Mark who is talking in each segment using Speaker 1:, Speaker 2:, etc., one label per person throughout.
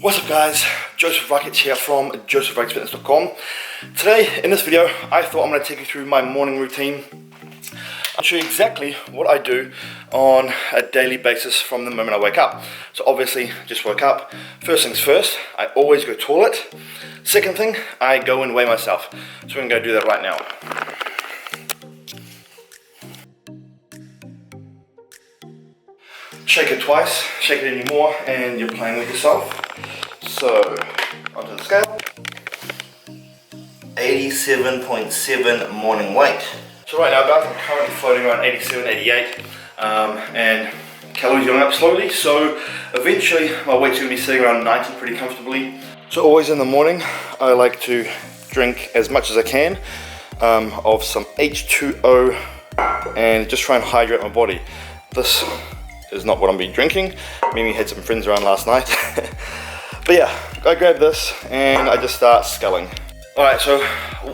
Speaker 1: What's up guys, Joseph Rackets here from josephracketsfitness.com. Today in this video I thought I'm going to take you through my morning routine. I'll show you exactly what I do on a daily basis from the moment I wake up. So obviously just woke up. First things first, I always go toilet. Second thing, I go and weigh myself. So we're going to go do that right now. Shake it twice, shake it any more, and you're playing with yourself. So, onto the scale. 87.7 morning weight. So right now, guys, I'm currently floating around 87, 88, and calories going up slowly. So eventually, my weight's going to be sitting around 90 pretty comfortably. So always in the morning, I like to drink as much as I can of some H2O and just try and hydrate my body. This is not what I'm been drinking. Mimi had some friends around last night. But yeah, I grab this and I just start sculling. Alright, so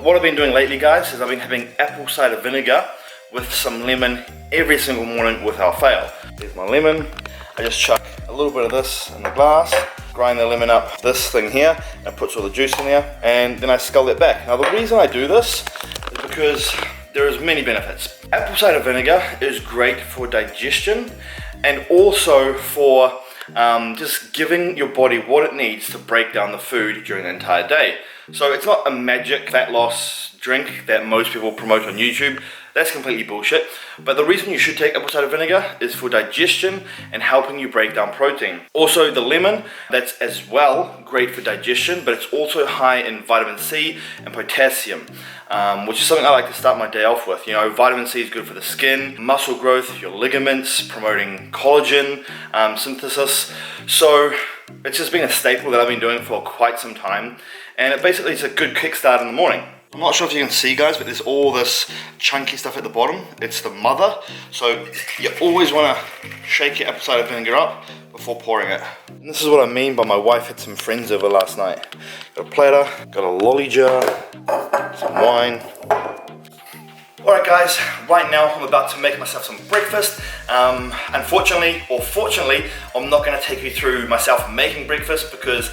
Speaker 1: what I've been doing lately, guys, is I've been having apple cider vinegar with some lemon every single morning without fail. There's my lemon. I just chuck a little bit of this in the glass, grind the lemon up this thing here, and puts all the juice in there, and then I scull it back. Now the reason I do this is because there is many benefits. Apple cider vinegar is great for digestion and also for just giving your body what it needs to break down the food during the entire day. So it's not a magic fat loss drink that most people promote on YouTube. That's completely bullshit. But the reason you should take apple cider vinegar is for digestion and helping you break down protein. Also the lemon, that's as well great for digestion, but it's also high in vitamin C and potassium, which is something I like to start my day off with. You know, vitamin C is good for the skin, muscle growth, your ligaments, promoting collagen synthesis. So it's just been a staple that I've been doing for quite some time, and it basically is a good kickstart in the morning. I'm not sure if you can see, guys, but there's all this chunky stuff at the bottom. It's the mother. So you always want to shake your apple cider vinegar up before pouring it. And this is what I mean by my wife had some friends over last night. Got a platter, got a lolly jar, some wine. Alright guys, right now I'm about to make myself some breakfast. Unfortunately, or fortunately, I'm not going to take you through myself making breakfast because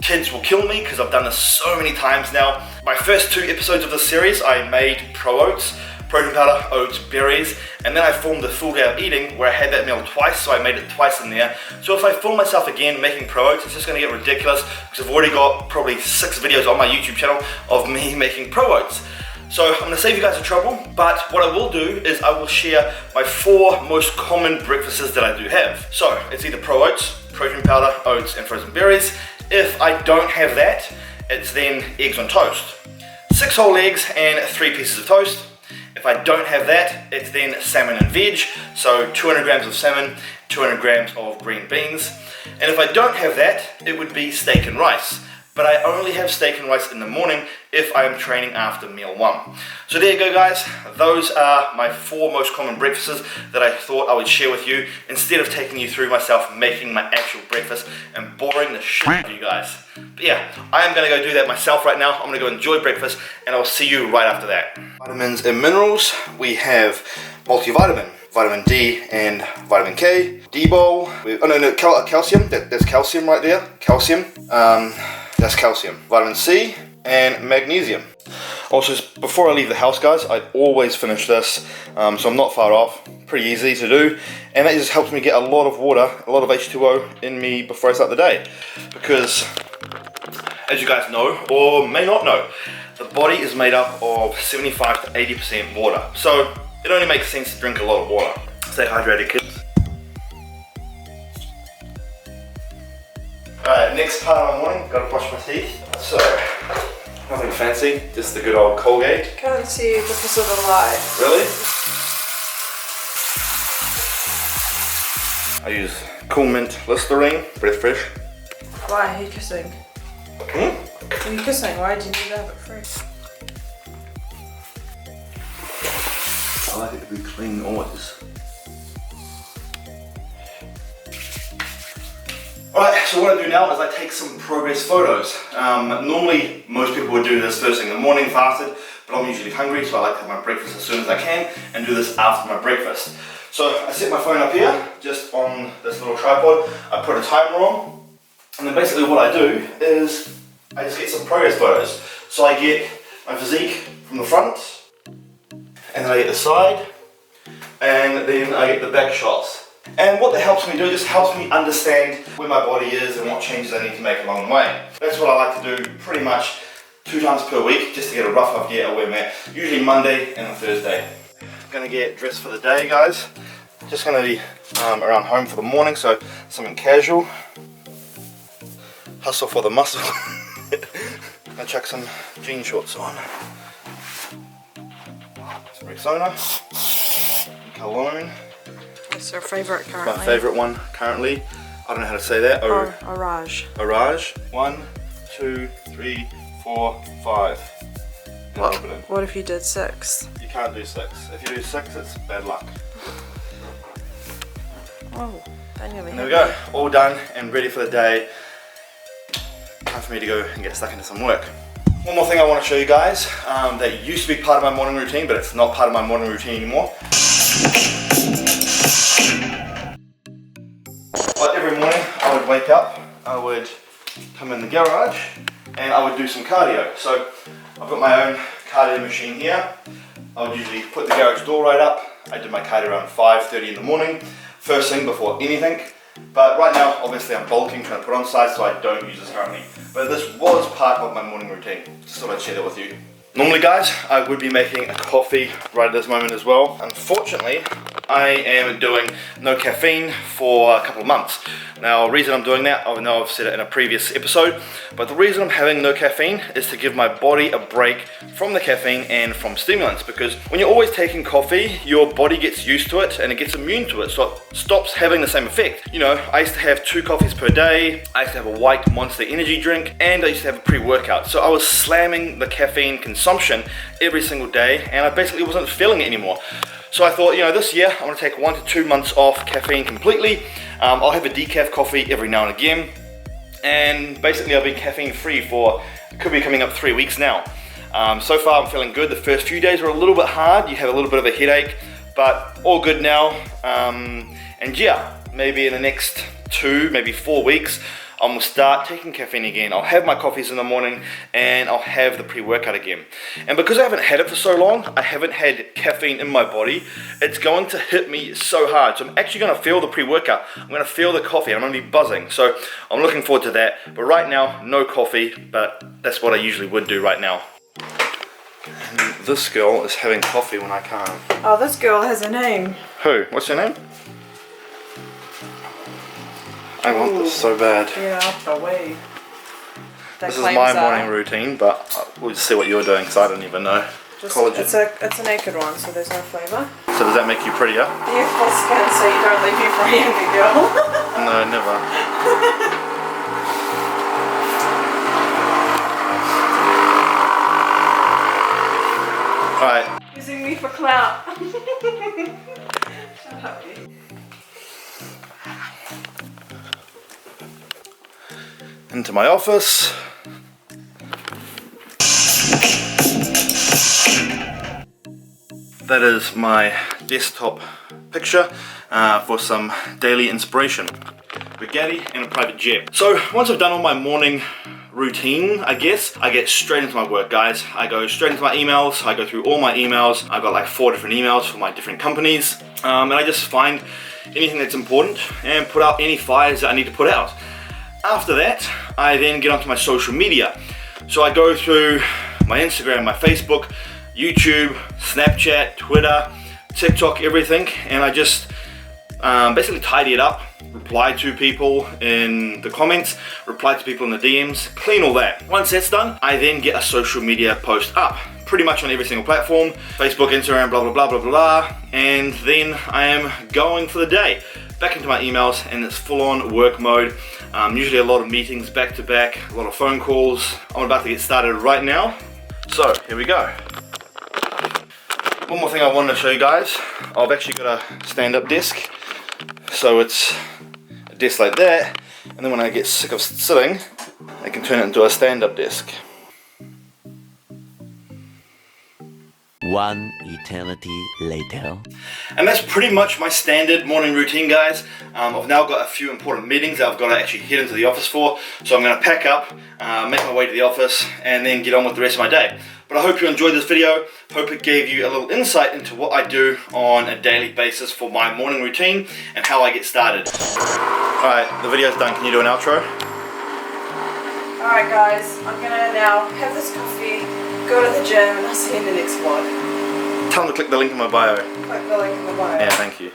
Speaker 1: kids will kill me because I've done this so many times now. My first 2 episodes of this series, I made pro oats, protein powder, oats, berries, and then I filmed the full day of eating where I had that meal twice, so I made it twice in there. So if I film myself again making pro oats, it's just going to get ridiculous because I've already got probably 6 videos on my YouTube channel of me making pro oats. So I'm going to save you guys the trouble, but what I will do is I will share my 4 most common breakfasts that I do have. So it's either pro oats, protein powder, oats, and frozen berries. If I don't have that, it's then eggs on toast. 6 whole eggs and 3 pieces of toast. If I don't have that, it's then salmon and veg. So 200 grams of salmon, 200 grams of green beans. And if I don't have that, it would be steak and rice. But I only have steak and rice in the morning if I am training after meal 1. So there you go, guys. Those are my 4 most common breakfasts that I thought I would share with you instead of taking you through myself making my actual breakfast and boring the shit out of you guys. But yeah, I am going to go do that myself right now. I'm going to go enjoy breakfast and I'll see you right after that. Vitamins and minerals, we have multivitamin, vitamin D and vitamin K, D-bowl, calcium, that's calcium right there, calcium. That's calcium, vitamin C, and magnesium. Also, before I leave the house, guys, I always finish this, so I'm not far off. Pretty easy to do, and that just helps me get a lot of water, a lot of H2O in me before I start the day. Because, as you guys know, or may not know, the body is made up of 75 to 80% water. So, it only makes sense to drink a lot of water. Stay hydrated, kids. Alright, next part of the morning, gotta brush my teeth. So, nothing fancy, just the good old Colgate.
Speaker 2: Can't see because of the light.
Speaker 1: Really? I use Cool Mint Listerine, breath fresh.
Speaker 2: Why are you kissing?
Speaker 1: Hmm?
Speaker 2: Are you kissing? Why do you need to have it fresh?
Speaker 1: I like it to be clean always. Alright, so what I do now is I take some progress photos. Normally, most people would do this first thing in the morning fasted, but I'm usually hungry, so I like to have my breakfast as soon as I can and do this after my breakfast. So I set my phone up here, just on this little tripod. I put a timer on, And then basically what I do is I just get some progress photos. So I get my physique from the front, and then I get the side, and then I get the back shots. And what that helps me do, it just helps me understand where my body is and what changes I need to make along the way. That's what I like to do pretty much 2 times per week, just to get a rough idea of where I'm at. Usually Monday and a Thursday. I'm gonna get dressed for the day, guys. Just gonna be around home for the morning, so something casual. Hustle for the muscle. Gonna chuck some jean shorts on. Some Rexona, cologne.
Speaker 2: What's your favourite currently?
Speaker 1: My favourite one currently. I don't know how to say that.
Speaker 2: Orage.
Speaker 1: Orage. 1, 2, 3, 4, 5.
Speaker 2: What if you did 6?
Speaker 1: You can't do 6. If you do 6, it's bad luck.
Speaker 2: Oh,
Speaker 1: there we go. All done and ready for the day. Time for me to go and get stuck into some work. One more thing I want to show you guys that used to be part of my morning routine, but it's not part of my morning routine anymore. But every morning I would wake up, I would come in the garage, and I would do some cardio. So I've got my own cardio machine here. I would usually put the garage door right up. I did my cardio around 5:30 in the morning, first thing before anything. But right now, obviously I'm bulking, trying to put on size, so I don't use this currently. But this was part of my morning routine. Just thought I'd share that with you. Normally guys, I would be making a coffee right at this moment as well. Unfortunately, I am doing no caffeine for a couple of months. Now, the reason I'm doing that, I know I've said it in a previous episode, but the reason I'm having no caffeine is to give my body a break from the caffeine and from stimulants, because when you're always taking coffee, your body gets used to it and it gets immune to it, so it stops having the same effect. You know, I used to have 2 coffees per day, I used to have a white Monster energy drink, and I used to have a pre-workout. So I was slamming the caffeine consumption every single day, and I basically wasn't feeling it anymore. So I thought, you know, this year I'm going to take 1 to 2 months off caffeine completely. I'll have a decaf coffee every now and again, and basically I've been caffeine free for, it could be coming up 3 weeks now. So far I'm feeling good. The first few days were a little bit hard, you have a little bit of a headache, but all good now. And yeah, maybe in the next 2, maybe 4 weeks, I'm gonna start taking caffeine again. I'll have my coffees in the morning and I'll have the pre-workout again. And because I haven't had it for so long, I haven't had caffeine in my body, it's going to hit me so hard. So I'm actually gonna feel the pre-workout. I'm gonna feel the coffee and I'm gonna be buzzing. So I'm looking forward to that. But right now, no coffee, but that's what I usually would do right now. And this girl is having coffee when I can't.
Speaker 2: Oh, this girl has a name.
Speaker 1: Who? What's her name? I want this so bad.
Speaker 2: Get out the way.
Speaker 1: This is my morning routine, but we'll just see what you're doing because I don't even know. Collagen.
Speaker 2: It's a naked one, so there's no flavour.
Speaker 1: So does that make you prettier?
Speaker 2: You have full skin, so you don't leave me for a younger girl.
Speaker 1: No, never. Alright.
Speaker 2: Using me for clout. Shut up, you.
Speaker 1: Into my office. That is my desktop picture for some daily inspiration. Bugatti and a private jet. So once I've done all my morning routine, I guess, I get straight into my work, guys. I go straight into my emails, I go through all my emails. I've got like 4 different emails for my different companies, and I just find anything that's important and put out any fires that I need to put out. After that, I then get onto my social media. So I go through my Instagram, my Facebook, YouTube, Snapchat, Twitter, TikTok, everything, and I just basically tidy it up, reply to people in the comments, reply to people in the DMs, clean all that. Once that's done, I then get a social media post up, pretty much on every single platform, Facebook, Instagram, blah, blah, blah, blah, blah, and then I am going for the day. Back into my emails, and it's full-on work mode. Usually a lot of meetings back to back, a lot of phone calls. I'm about to get started right now. So, here we go. One more thing I wanted to show you guys. I've actually got a stand-up desk. So it's a desk like that, and then when I get sick of sitting, I can turn it into a stand-up desk.
Speaker 3: One eternity later.
Speaker 1: And that's pretty much my standard morning routine, guys. I've now got a few important meetings that I've got to actually head into the office for, so I'm going to pack up, make my way to the office, and then get on with the rest of my day. But I hope you enjoyed this video. Hope it gave you a little insight into what I do on a daily basis for my morning routine and how I get started. Alright, the video's done. Can you do an outro?
Speaker 2: Alright guys, I'm gonna now have this coffee, go to the gym, and I'll see you in the next vlog.
Speaker 1: Tell them to click the link in my bio.
Speaker 2: Click the link in the bio.
Speaker 1: Yeah, thank you.